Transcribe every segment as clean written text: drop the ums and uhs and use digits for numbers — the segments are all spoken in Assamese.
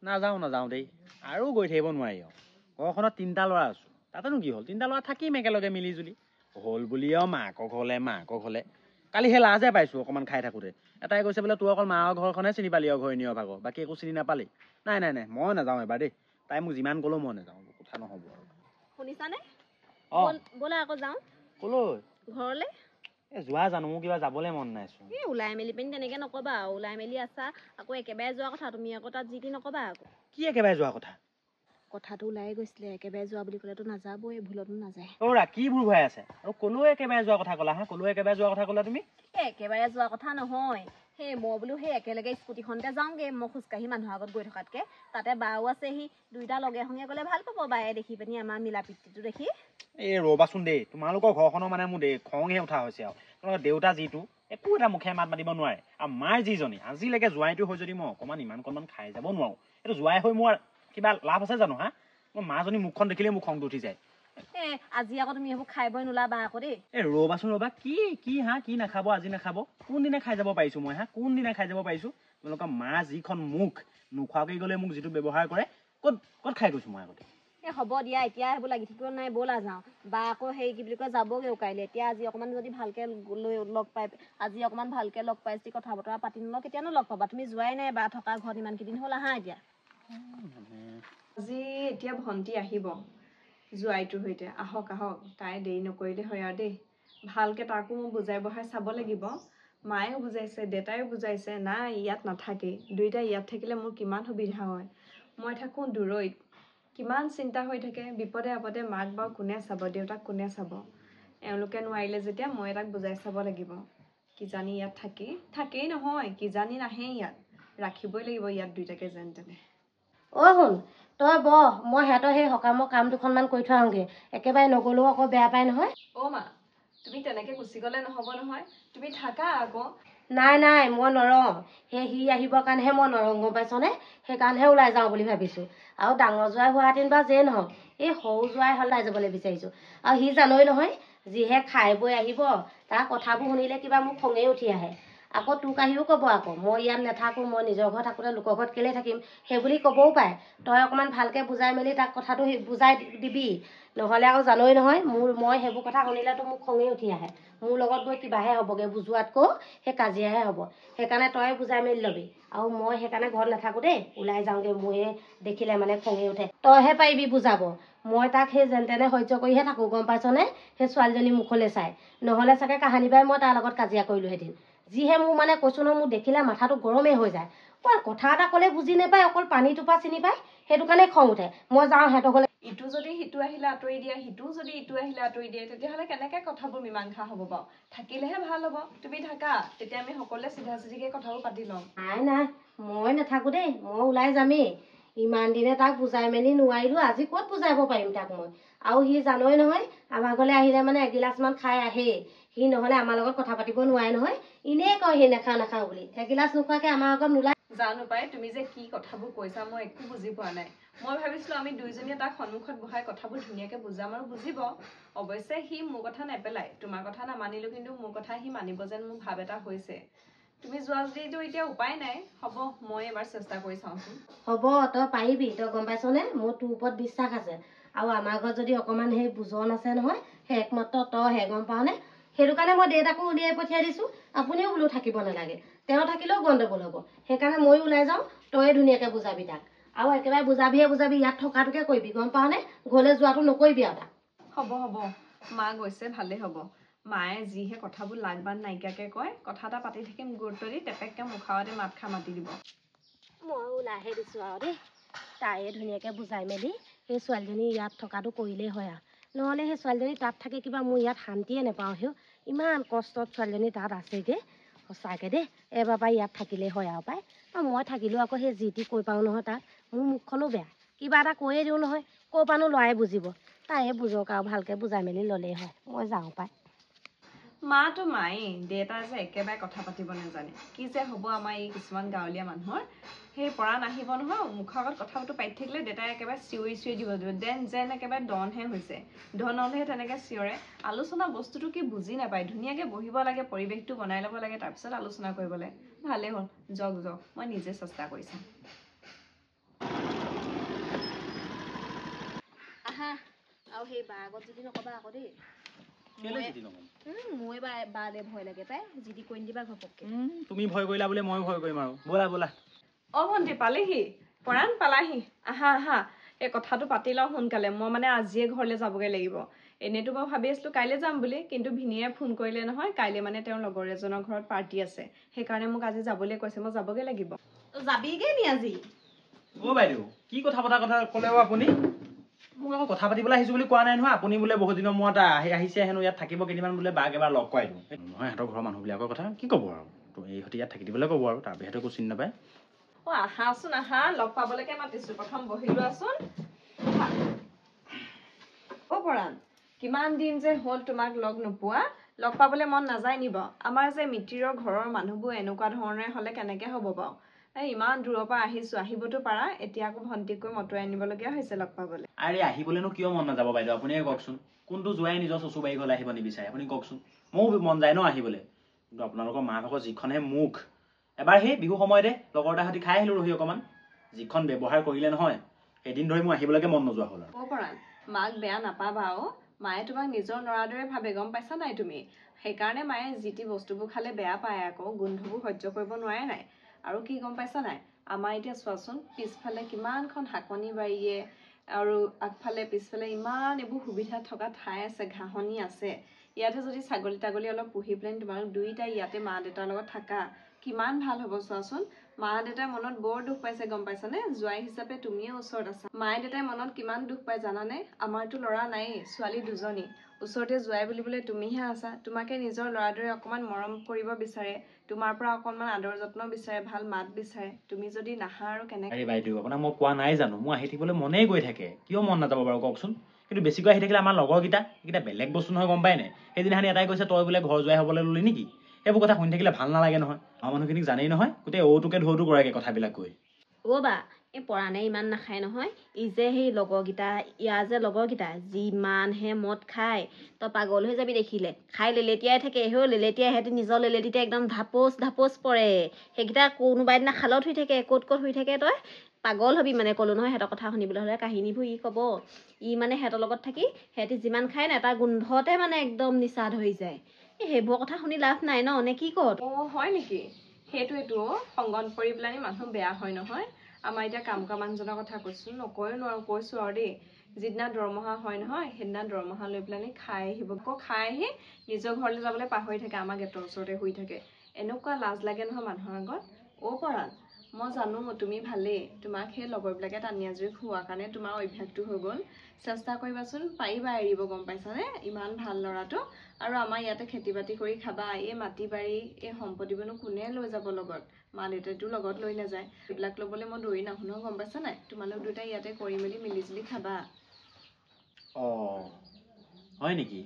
নাযাওঁ দেই আৰু গৈ থাকিব নোৱাৰি ঘৰখনত 3টা ল'ৰা আছো তাতেনো কি হ'ল 3টা ল'ৰা থাকিম একেলগে মিলি জুলি হ'ল বুলি আৰু মাকক হ'লে কালি সেই লাজে পাইছো অকণমান খাই থাকোঁতে এটাই কৈছে বোলে তোৰ অকল মাৰ ঘৰখনে চিনি পালি ঘৰ নিয় ভাগৰ বাকী একো চিনি নাপালি নাই মই নাযাওঁ এবাৰ দেই তাই মোক যিমান ক'লেও মই নাযাওঁ কথা নহ'ব আৰু শুনিছানে ব'লা আকৌ যাওঁ ক'লৈ ঘৰলৈ যোৱা জানো মোৰ কিবা যাবলৈ মন নাইচোন এই ওলাই মেলি পিনি তেনেকৈ নক'বা ওলাই মেলি আছা আকৌ একেবাৰে যোৱা কথা তুমি আকৌ তাত যি টি নক'বা আকৌ কি একেবাৰে যোৱা কথাটো ওলাই গৈছিলে একেবাৰে যোৱা বুলি ক'লেতো নাযাবই ভুলতো নাযায় অ'ৰা কি ভুল হৈ আছে আৰু ক'লৈ একেবাৰে যোৱা কথা ক'লা ক'লৈ একেবাৰে যোৱা কথা ক'লা তুমি একেবাৰে যোৱা কথা নহয় সেই মই বোলো সেই একেলগে স্কুটিখনতে যাওঁগৈ মই খোজকাঢ়ি মানুহৰ আগত গৈ থকাতকৈ তাতে বাও আছেহি দুইটা লগে সংগে গ'লে ভাল পাব বায়ে দেখি পিনি আমাৰ মিলা প্ৰীতিটো দেখি এই ৰ'বাচোন দেই তোমালোকৰ ঘৰখনৰ মানে মোৰ খংহে উঠা হৈছে আৰু তোমালোকৰ দেউতা যিটো একো এটা মুখে মাত মাতিব নোৱাৰে আৰু মাৰ যিজনী আজিলৈকে জোৱাইটো হৈ যদি মই অকণমান খাই যাব নোৱাৰোঁ এইটো জোৱাই হৈ মোৰ কিবা লাভ আছে জানো মোৰ মাজনী মুখখন দেখিলে মোৰ খংটো উঠি যায় আজি আকৌ তুমি এইবোৰ খাই বই নোলাবা আকৌ দেই ৰ'বাচোন কি নাখাব আজি নাখাব কোনদিনা খাই যাব পাৰিছো মই কোনদিনা খাই যাব পাৰিছো তোমালোকৰ মাৰ যিখন মুখ নোখোৱাকৈ গ'লে মোক যিটো ব্যৱহাৰ কৰে ক'ত খাই গৈছো মই আগতে হ'ব দিয়া এতিয়া সেইবোৰ লাগি থাকিব নাই ব'লা যাওঁ বা আকৌ হেৰি কি বুলি কয় যাবগৈও কাইলৈ এতিয়া আজি অকণমান যদি ভালকৈ লগ পাই আজি অকণমান ভালকৈ লগ পাই যদি কথা বতৰা পাতি নলওঁ কেতিয়ানো লগ পাবা তুমি যোৱাই নাই বা থকা ঘৰত ইমানকেইদিন হ'ল আহা এতিয়া আজি এতিয়া ভণ্টি আহিব জোৱাইটোৰ সৈতে আহক তাই দেৰি নকৰিলে হয় আৰু দেই ভালকৈ তাকো মই বুজাই বঢ়াই চাব লাগিব মায়েও বুজাইছে দেউতাইও বুজাইছে নাই ইয়াত নাথাকেই দুইটাই ইয়াত থাকিলে মোৰ কিমান সুবিধা হয় মই থাকোঁ দূৰৈত কিমান চিন্তা হৈ থাকে বিপদে আপদে মাক বাৰু কোনে চাব দেউতাক কোনে চাব এওঁলোকে নোৱাৰিলে যেতিয়া মই তাক বুজাই চাব লাগিব কিজানি ইয়াত থাকেই নহয় কিজানি নাহে ইয়াত ৰাখিবই লাগিব ইয়াত দুইটাকে যেন তেনে শুন তই মই সিহঁতৰ সেই সকামৰ কাম দুখনমান কৰি থৈ আহোঁগৈ একেবাৰে নগ'লেও আকৌ বেয়া পায় নহয় মা তুমি তেনেকৈ গুচি গ'লে নহ'ব নহয় তুমি থাকা আকৌ নাই মই নৰওঁ সি আহিবৰ কাৰণেহে মই নৰওঁ গম পাইছনে সেইকাৰণেহে ওলাই যাওঁ বুলি ভাবিছোঁ আৰু ডাঙৰ জোৱাই হোৱাহেঁতেন বা যেই নহওক এই সৰু জোৱাই ওলাই যাবলৈ বিচাৰিছোঁ আৰু সি জানই নহয় যিহে খাই বৈ আহিব তাৰ কথাবোৰ শুনিলে কিবা মোক খঙেই উঠি আহে আকৌ তোক আহিও ক'ব আকৌ মই ইয়াত নাথাকোঁ মই নিজৰ ঘৰত থাকোঁতে লোকৰ ঘৰত কেলৈ থাকিম সেইবুলি ক'বও পাৰে তই অকণমান ভালকৈ বুজাই মেলি তাক কথাটো বুজাই দিবি নহ'লে আকৌ জানই নহয় মই সেইবোৰ কথা শুনিলেতো মোক খঙেই উঠি আহে মোৰ লগত গৈ কিবাহে হ'বগৈ বুজোৱাতকৈ সেই কাজিয়াহে হ'ব সেইকাৰণে তই বুজাই মেলি ল'বি আৰু মই সেইকাৰণে ঘৰত নাথাকোঁ দেই ওলাই যাওঁগৈ মোৰে দেখিলে মানে খঙেই উঠে তইহে পাৰিবি বুজাব মই তাক সেই যেন তেনে সহ্য কৰিহে থাকোঁ গম পাইছনে সেই ছোৱালীজনী মুখলৈ চাই নহ'লে চাগে কাহানি বাই মই তাৰ লগত কাজিয়া কৰিলোঁহেঁতেন যিহে মোৰ মানে কৈছোঁ নহয় মোৰ দেখিলে মাথাটো গৰমেই হৈ যায় কথা এটা ক'লে বুজি নাপায় অকল পানীটোপা চিনি পায় সেইটো কাৰণে খং উঠে মই যাওঁ সিহঁতৰ ঘৰলৈ ইটো যদি সিটো আহিলে আঁতৰি দিয়ে সিটো যদি ইটো আহিলে আঁতৰি দিয়ে তেতিয়াহ'লে কেনেকৈ কথাবোৰ মীমাংসা হ'ব বাৰু থাকিলেহে ভাল হ'ব তুমি থাকা তেতিয়া আমি সকলোৱে চিধা চিধিকৈ কথাবোৰ পাতি ল'ম নাই মই নাথাকোঁ দেই মই ওলাই যামেই ইমান দিনে তাক বুজাই মেলি নোৱাৰিলোঁ আজি ক'ত বুজাব পাৰিম তাক মই আৰু সি জানই নহয় আমাৰ ঘৰলৈ আহিলে মানে এগিলাচমান খাই আহেই সি নহ'লে আমাৰ লগত কথা পাতিব নোৱাৰে নহয় এনেই কয় সি নাখাওঁ বুলি এগিলাচ নোখোৱাকৈ আমাৰ আগত নোলায় জানো পাই তুমি যে কি কথাবোৰ কৈছা মই একো বুজি পোৱা নাই মই ভাবিছিলোঁ আমি দুইজনীয়ে তাক সন্মুখত বহাই কথাবোৰ ধুনীয়াকৈ বুজাম আৰু বুজিব অৱশ্যে সি মোৰ কথা নেপেলায় তোমাৰ কথা নামানিলোঁ কিন্তু মোৰ কথা সি মানিব যেন মোৰ ভাৱ এটা হৈছে তুমি যোৱা যদিতো এতিয়া উপায় নাই হ'ব মই এবাৰ চেষ্টা কৰি চাওঁচোন হ'ব তই পাৰিবি তই গম পাইছনে মোৰ তোৰ ওপৰত বিশ্বাস আছে আৰু আমাৰ ঘৰত যদি অকণমান সেই বুজন আছে নহয় সেই একমাত্ৰ তইহে গম পাৱনে সেইটো কাৰণে মই দেউতাকো উলিয়াই পঠিয়াই দিছোঁ আপুনিও বোলো থাকিব নালাগে তেওঁ থাকিলেও গণ্ডগোল হ'ব সেইকাৰণে ময়ো ওলাই যাওঁ তয়ে ধুনীয়াকৈ বুজাবি তাক আৰু একেবাৰে বুজাবি ইয়াত থকাটোকে কৰিবি গম পাৱনে ঘৰলৈ যোৱাটো নকৰিবি আৰু তাক হ'ব মা গৈছে ভালেই হ'ব মায়ে যিহে কথাবোৰ লাগ বান নাইকিয়াকৈ কয় কথা এটা পাতি থাকিম গুৰুত্ব দি টেপেককৈ মুখাৱতে মাতি দিব মই ওলাইহে দিছোঁ আৰু দেই তাইয়ে ধুনীয়াকৈ বুজাই মেলি সেই ছোৱালীজনী ইয়াত থকাটো কৰিলেই হয় আৰু নহ'লে সেই ছোৱালীজনী তাত থাকে কিবা মোৰ ইয়াত শান্তিয়ে নাপাওঁ ইমান কষ্টত ছোৱালীজনী তাত আছেগৈ সঁচাকৈ দেই এবাৰ পৰা ইয়াত থাকিলেই হয় আৰু পাই মই থাকিলেও আকৌ সেই যি টি কৈ পাওঁ নহয় তাত মোৰ মুখখনো বেয়া কিবা এটা কৈয়ে দিওঁ নহয় ক'ৰ পৰানো ল'ৰাই বুজিব তাইয়ে বুজক আৰু ভালকৈ বুজাই মেলি ল'লেই হয় মই যাওঁ পাই মাতো মায়েই দেউতা যে একেবাৰে কথা পাতিব নাজানে কি যে হ'ব আমাৰ এই কিছুমান গাঁৱলীয়া মানুহৰ সেই পৰা নাহিব নহয় মুখৰ আগত কথাটো পাতি থাকিলে দেউতাই একেবাৰে চিঞৰি দিব যেন একেবাৰে ডনহে হৈছে ডন হ'লেহে তেনেকৈ চিঞৰে আলোচনা বস্তুটো কি বুজি নাপায় ধুনীয়াকৈ বহিব লাগে পৰিৱেশটো বনাই ল'ব লাগে তাৰপিছত আলোচনা কৰিবলৈ ভালেই হ'ল যাওক মই নিজে চেষ্টা কৰি চাম আৰু সেই বা আগত যদি নকবা আকৌ দেই কেলে জিতি নকম মই বালে ভয় লাগে পাই জিতি কৈ নিদিবা ঘপককে তুমি ভয় কৰিলা বোলে ময়ো ভয় কৰিম আৰু ব'লা ব'লা অ ভণ্টি পালেহি পৰাণ পালাহি আহা আহা এই কথাটো পাতি লওঁ সোনকালে মই মানে আজিয়ে ঘৰলৈ যাবগৈ লাগিব এনেইতো মই ভাবি আছিলো কাইলৈ যাম বুলি কিন্তু ভিনিয়ে ফোন কৰিলে নহয় কাইলৈ মানে তেওঁৰ লগৰ এজনৰ ঘৰত পাৰ্টি আছে সেইকাৰণে মোক আজি যাবলৈ কৈছে মই যাবগৈ লাগিব যাবিগে নি আজি অ' বাইদেউ কি কথা ক'লে আপুনি মোক আকৌ কথা পাতিবলৈ আহিছোঁ বুলি কোৱা নাই নহয় আপুনি বোলে বহুত দিনৰ মূৰত আহিছে হেনো ইয়াত থাকিব কেইদিনমান বোলে বাক এবাৰ লগ কৰাই দিওঁ নহয় সিহঁতৰ ঘৰৰ মানুহবিলাকৰ কথা কি ক'ব আৰু তো এইহঁতে ইয়াত থাকি দিবলৈ ক'ব আৰু তাৰ বাহিৰে একো চিনি নাপায় অ আহাচোন আহা লগ পাবলৈকে মাতিছো প্ৰথম বহি লোৱাচোন অ পৰাণ কিমান দিন যে হ'ল তোমাক লগ নোপোৱা লগ পাবলৈ মন নাযায় নিব আমাৰ যে মিতিৰৰ ঘৰৰ মানুহবোৰ এনেকুৱা ধৰণে হ'লে কেনেকে হ'ব বাৰু ইমান দূৰৰ পৰা আহিছো আহিবতো পাৰা এতিয়া আকৌ ভণ্টিক কৈ মটুৱাই আনিবলগীয়া হৈছে লগ পাবলৈ আৰে আহিবলৈনো কিয় মন নাযাব বাইদেউ আপুনিয়ে কওকচোন কোনটো যোৱাই নিজৰ চচু বাৰী ঘৰলৈ আহিব নিবিচাৰে আপুনি কওকচোন মোৰো মন যায় ন আহিবলৈ কিন্তু আপোনালোকৰ মাকৰ যিখনহে মুখ এবাৰ সেই বিহু সময়তে লগৰ এটা সৈতে খাই আহিলোঁ ৰহি অকণমান যিখন ব্যৱহাৰ কৰিলে নহয় এদিন ধৰি মোৰ আহিবলৈকে মন নোযোৱা হ'ল আৰু পৰাণ মাক বেয়া নাপাবা অ মায়ে তোমাক নিজৰ ল'ৰাৰ দৰে ভাবে গম পাইছা নাই তুমি সেইকাৰণে মায়ে যি টি বস্তুবোৰ খালে বেয়া পায় আকৌ গোন্ধবোৰ সহ্য কৰিব নোৱাৰে নাই আৰু কি গম পাইছা নাই আমাৰ এতিয়া চোৱাচোন পিছফালে কিমানখন শাকনি বাৰীয়ে আৰু আগফালে পিছফালে ইমান এইবোৰ সুবিধা থকা ঠাই আছে ঘাঁহনি আছে ইয়াতে যদি ছাগলী তাগলী অলপ পুহি পেলাই তোমালোক দুইটাই ইয়াতে মা দেউতাৰ লগত থাকা কিমান ভাল হ'ব চোৱাচোন মা দেউতাই মনত বৰ দুখ পাইছে গম পাইছানে জোৱাই হিচাপে তুমিয়ে ওচৰত আছা মায়ে দেউতাই মনত কিমান দুখ পাই জানানে আমাৰতো ল'ৰা নায়েই ছোৱালী দুজনী ওচৰতে জোৱাই বুলিবলৈ তুমিহে আছা তোমাকে নিজৰ ল'ৰাৰ দৰে অকণমান মৰম কৰিব বিচাৰে তোমাৰ পৰা অকণমান আদৰ যত্ন বিচাৰে ভাল মাত বিচাৰে তুমি যদি নাহা আৰু কেনেকৈ আৰে বাইদেউ আপোনাক মই কোৱা নাই জানো মোৰ আহি থাকিবলৈ মনেই গৈ থাকে কিয় মন নাযাব বাৰু কওকচোন কিন্তু বেছিকৈ আহি থাকিলে আমাৰ লগৰকেইটা এইকেইটা বেলেগ বস্তু নহয় গম পাই নাই সেইদিনাখনি এটাই কৈছে তই বোলে ঘৰ যোৱাই হ'বলৈ ল'লি নেকি এইবোৰ কথা শুনি থাকিলে ভাল নালাগে নহয় আমাৰ মানুহখিনিক জানেই নহয় গোটেই ঔটোকে ঢৌটো কৰাগে কথাবিলাক কৈ অ' বা এই পৰাণে ইমান নাখায় নহয় ই যে সেই লগৰকেইটা ইয়াৰ যে লগৰকেইটা যিমানহে মদ খায় তই পাগল হৈ যাবি দেখিলে খাই লেলেটিয়াই থাকে সেই লেলেটিয়াই সিহঁতি নিজৰ লেলেটিতে একদম ঢাপোচ পৰে সেইকেইটা কোনোবা দিনা খালত শুই থাকে ক'ত শুই থাকে তই পাগল হবি মানে ক'লো নহয় সিহঁতৰ কথা শুনিবলৈ হ'লে কাহিনীবোৰ ই ক'ব ই মানে সিহঁতৰ লগত থাকি সিহঁতি যিমান খায় নাই তাৰ গোন্ধতে মানে একদম নিচা ধৰি যায় এই সেইবোৰ কথা শুনি লাভ নাই ন নে কি ক'ত অ হয় নেকি সেইটোৱেতো সংগত কৰি পেলাই মানুহ বেয়া হয় নহয় আমাৰ এতিয়া কাম কৰা মানুহজনৰ কথা কৈছো নকয়ো নোৱাৰো কৈছো আৰু দেই যিদিনা দৰমহা হয় নহয় সেইদিনা দৰমহা লৈ পেলাই খাই আহিব আকৌ খাই আহি নিজৰ ঘৰলৈ যাবলৈ পাহৰি থাকে আমাৰ গেটৰ ওচৰতে শুই থাকে এনেকুৱা লাজ লাগে নহয় মানুহৰ আগত অ' পৰাণ মই জানো তুমি ভালেই তোমাক সেই লগৰবিলাকে টানি আজৰি খোৱাৰ কাৰণে তোমাৰ অভ্যাসটো হৈ গ'ল চেষ্টা কৰিবাচোন পাৰিবা এৰিব গম পাইছানে ইমান ভাল ল'ৰাটো আৰু আমাৰ ইয়াতে খেতি বাতি কৰি খাবা এই মাটি বাৰী এই সম্পত্তিবোৰনো কোনে লৈ যাব লগত মা দেউতাইতো লগত লৈ নাযায় এইবিলাক ল'বলৈ মই দৌৰি নাহো নহয় গম পাইছা নাই তোমালোক দুটাই ইয়াতে কৰি মেলি মিলিজুলি খাবা অঁ হয় নেকি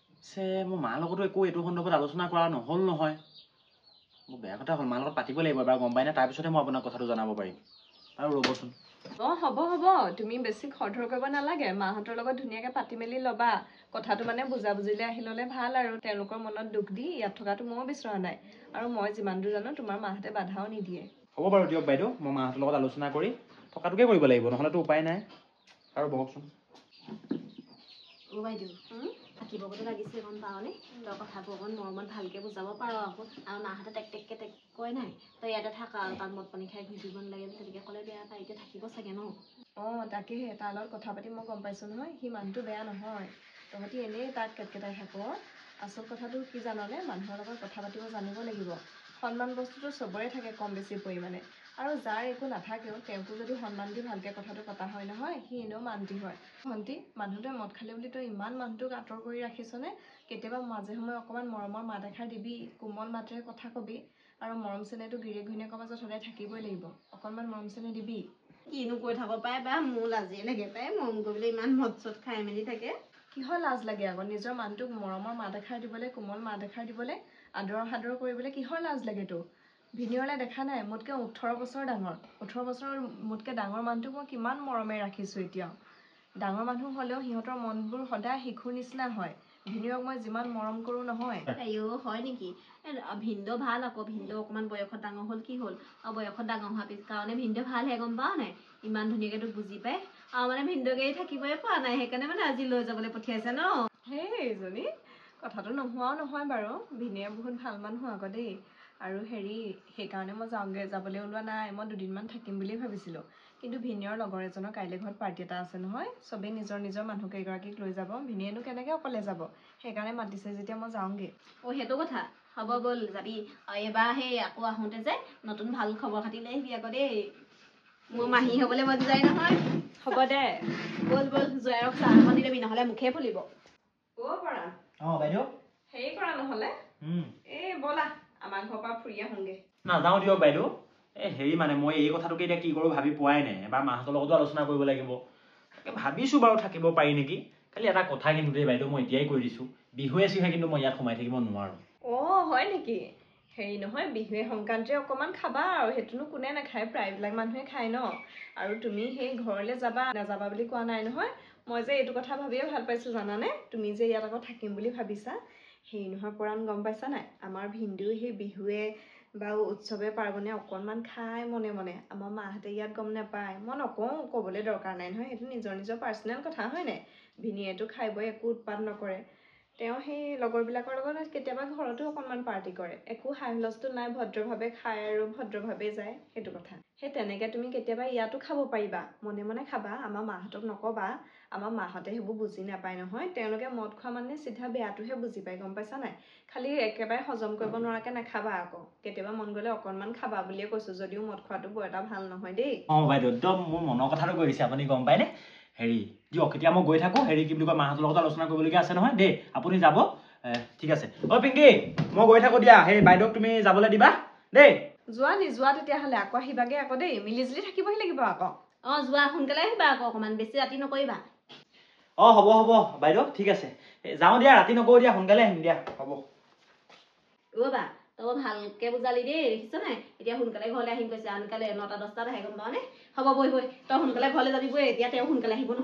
পিছে মোৰ মাৰ লগতো একো এইটো সন্দৰ্ভত আলোচনা কৰা নহ'ল নহয় মোৰ বেয়া কথা হ'ল মাৰ লগত পাতিব লাগিব এবাৰ গম পাই নাই তাৰপিছতে মই আপোনাক কথাটো জনাব পাৰিম আৰু ৰ'বচোন অ হ'ব তুমি বেছি খৰধৰ কৰিব নালাগে মাহঁতৰ লগত ধুনীয়াকে পাতি মেলি ল'বা কথাটো মানে বুজাবুজিলে আহি ল'লে ভাল আৰু তেওঁলোকৰ মনত দুখ দি ইয়াত থকাটো ময়ো বিচৰা নাই আৰু মই যিমান দূৰ জানো তোমাৰ মাহঁতে বাধাও নিদিয়ে হ'ব বাৰু দিয়ক বাইদেউ মই মাহঁতৰ লগত আলোচনা কৰি থকাটোকে কৰিব লাগিব নহ'লেতো উপায় নাই আৰু বহকচোন অ' বাইদেউ থাকিবতো লাগিছে গম পাৱনে তই কথাবোৰ অকণ মৰমত ভালকৈ বুজাব পাৰ আকৌ আৰু মাহঁতে টেক কয় নাই তই ইয়াতে থাক আৰু তাত মদ পানী খাই ঘূৰি দিব নালাগে তেনেকৈ ক'লে বেয়া পায় এতিয়া থাকিব চাগে ন অ তাকেহে তাৰ লগত কথা পাতি মই গম পাইছো নহয় সি মানুহটো বেয়া নহয় তহঁতি এনেই তাক কেটকেটাই থাক আচল কথাটো কি জাননে মানুহৰ লগত কথা পাতিব জানিব লাগিব সন্মান বস্তুটো চবৰে থাকে কম বেছি পৰিমাণে আৰু যাৰ একো নাথাকেও তেওঁকো যদি সন্মান দি ভালকৈ কথাটো পতা হয় নহয় সি এনেও মান্তি হয় ভণ্টি মানুহটোৱে মদ খালে বুলি তই ইমান মানুহটোক আঁতৰ কৰি ৰাখিছনে কেতিয়াবা মাজে সময়ে অকণমান মৰমৰ মাত এষাৰ দিবি কোমল মাতেৰে কথা কবি আৰু মৰম চেনেহটো গিৰিয়েক ঘৈণীয়েকৰ মাজত সদায় থাকিবই লাগিব অকণমান মৰম চেনেহ দিবি কিনো কৈ থাক পাই বা মোৰ লাজে লাগে পাই মৰম কৰিবলৈ ইমান মদ চদ খাই মেলি থাকে কিহৰ লাজ লাগে আকৌ নিজৰ মানুহটোক মৰমৰ মাত এষাৰ দিবলৈ কোমল মাত এষাৰ দিবলৈ আদৰ সাদৰ কৰিবলৈ কিহৰ লাজ লাগে তো ভিনিয়লে দেখা নাই মোতকৈ 18 বছৰ ডাঙৰ 18 বছৰৰ মোতকৈ ডাঙৰ মানুহটোক মই কিমান মৰমে ৰাখিছোঁ এতিয়াও ডাঙৰ মানুহ হ'লেও সিহঁতৰ মনবোৰ সদায় শিশুৰ নিচিনা হয় ভিনিয়ক মই যিমান মৰম কৰোঁ নহয় আইঅ হয় নেকি ভিনদেউ ভাল আকৌ ভিনদেউ অকণমান বয়সত ডাঙৰ হ'ল কি হ'ল আৰু বয়সত ডাঙৰ হোৱাৰ কাৰণে ভিনদেউ ভালহে গম পাৱ নাই ইমান ধুনীয়াকৈ তোক বুজি পায় আৰু মানে ভিনদেউকে থাকিবই পৰা নাই, সেইকাৰণে মানে আজি লৈ যাবলৈ পঠিয়াইছে ন। সেই এইজনী কথাটো নোহোৱাও নহয় বাৰু, ভিনিয়ে বহুত ভাল মানুহ আকৌ দেই। আৰু হেৰি সেইকাৰণে মই যাবলৈ ওলোৱা নাই, মই দুদিনমান থাকিম বুলি ভাবিছিলোঁ। কিন্তু ভিনিয়ৰ লগৰ এজনৰ কাইলৈ ঘৰত পাৰ্টি এটা আছে নহয়, চবেই নিজৰ নিজৰ মানুহ কেইগৰাকীক লৈ যাব, ভিনিয়েনো কেনেকৈ অকলে যাব, সেইকাৰণে মাতিছে যেতিয়া মই যাওঁগৈ। সেইটো কথা, হ'ব ব'ল যাবি। আৰু এইবাৰ সেই আকৌ আহোঁতে যে নতুন ভাল খবৰ খাতি লৈ আহিবি আকৌ দেই, মোৰ মাহী হ'বলৈ মন যায় নহয়। হ'ব দে। ব'ল ব'ল জোৱাইৰক চাহ এখন দি ল'বি, নহ'লে মুখে ফুলিব। পৰা বাইদেউ হেৰি কৰা নহ'লে এই ব'লা আমাৰ ঘৰৰ পৰা ফুৰি আহোঁগৈ। নাযাওঁ দিয়ক বাইদেউ। হেৰি মানে মই এই কথাটোকে এতিয়া কি কৰোঁ ভাবি পোৱাই নাই, এবাৰ মাহঁতৰ লগতো আলোচনা কৰিব লাগিব। তাকে ভাবিছোঁ বাৰু থাকিব পাৰি নেকি। খালি এটা কথা কিন্তু দেই বাইদেউ, মই এতিয়াই কৈ দিছোঁ, বিহুৱে চিহুৱে কিন্তু মই ইয়াত সোমাই থাকিব নোৱাৰোঁ। হয় নেকি? হেৰি নহয়, বিহুৱে সংক্ৰান্তিয়ে অকণমান খাবা আৰু, সেইটোনো কোনে নাখায়, প্ৰায়বিলাক মানুহে খায় ন। আৰু তুমি সেই ঘৰলৈ নাযাবা বুলি কোৱা নাই নহয়। মই যে এইটো কথা ভাবিয়ে ভাল পাইছোঁ জানানে, তুমি যে ইয়াত আকৌ থাকিম বুলি ভাবিছা। হেৰি নহয় পৰাণ, গম পাইছা নাই, আমাৰ ভিনদেউ সেই বিহুৱে বা উৎসৱে পাৰ্বণে অকণমান খাই মনে মনে, আমাৰ মাহঁতে ইয়াত গম নাপায়। মই নকওঁ, ক'বলৈ দৰকাৰ নাই নহয়, সেইটো নিজৰ নিজৰ পাৰ্চনেল কথা হয় নাই। ভিনিয়েতো খাই বৈ একো উৎপাত নকৰে, তেওঁ সেই লগৰবিলাকৰ লগত কেতিয়াবা ঘৰতো অকণমান পাৰ্টি কৰে, একো হাই হুলস্থুল নাই, ভদ্ৰভাৱে খায় আৰু ভদ্ৰভাৱে যায়, সেইটো কথা। সেই তেনেকৈ তুমি কেতিয়াবা ইয়াতো খাব পাৰিবা, মনে মনে খাবা, আমাৰ মাহঁতক নক'বা। আমাৰ মাহঁতে সেইবোৰ বুজি নাপায় নহয়, তেওঁলোকে মদ খোৱা মানে চিধা বেয়াটোহে বুজি পায়, গম পাইছা নাই। খালি একেবাৰে হজম কৰিব নোৱাৰাকৈ নাখাবা আকৌ, কেতিয়াবা মন গ'লে অকণমান খাবা বুলিয়ে কৈছোঁ, যদিও মদ খোৱাটো বৰ এটা ভাল নহয় দেই। বাইদেউ একদম মোৰ মনৰ কথাটো কৈ দিছে আপুনি, গম পায়নে। হেৰি দিয়ক, এতিয়া মই গৈ থাকোঁ, হেৰি কি বুলি কয় মাহঁতৰ লগত আলোচনা কৰিবলগীয়া আছে নহয় দেই, আপুনি যাব। ঠিক আছে। পিংকি মই গৈ থাকোঁ দিয়া, সেই বাইদেউক তুমি যাবলৈ দিবা দেই। যোৱা তেতিয়াহ'লে, আকৌ আহিবাগে আকৌ দেই, মিলিজুলি থাকিবহি লাগিব আকৌ। যোৱা, সোনকালে আহিবা আকৌ, অকণমান বেছি ৰাতি নকৰিবা। হ'ব বাইদেউ, ঠিক আছে। যাওঁ দিয়া, ৰাতি নকৰোঁ দিয়া, সোনকালে আহিম দিয়া, হ'ব। বা তই ভালকে বুজালি দেই, দেখিছ নাই, এতিয়া সোনকালে ঘৰলৈ আহিম কৈছে, আনকালে 9টা 10টাত আহে, গম পাৱ নে। হ'ব বৈ তই সোনকালে ঘৰলৈ যাবি বৈ, এতিয়া তেওঁ সোনকালে আহিব নহয়।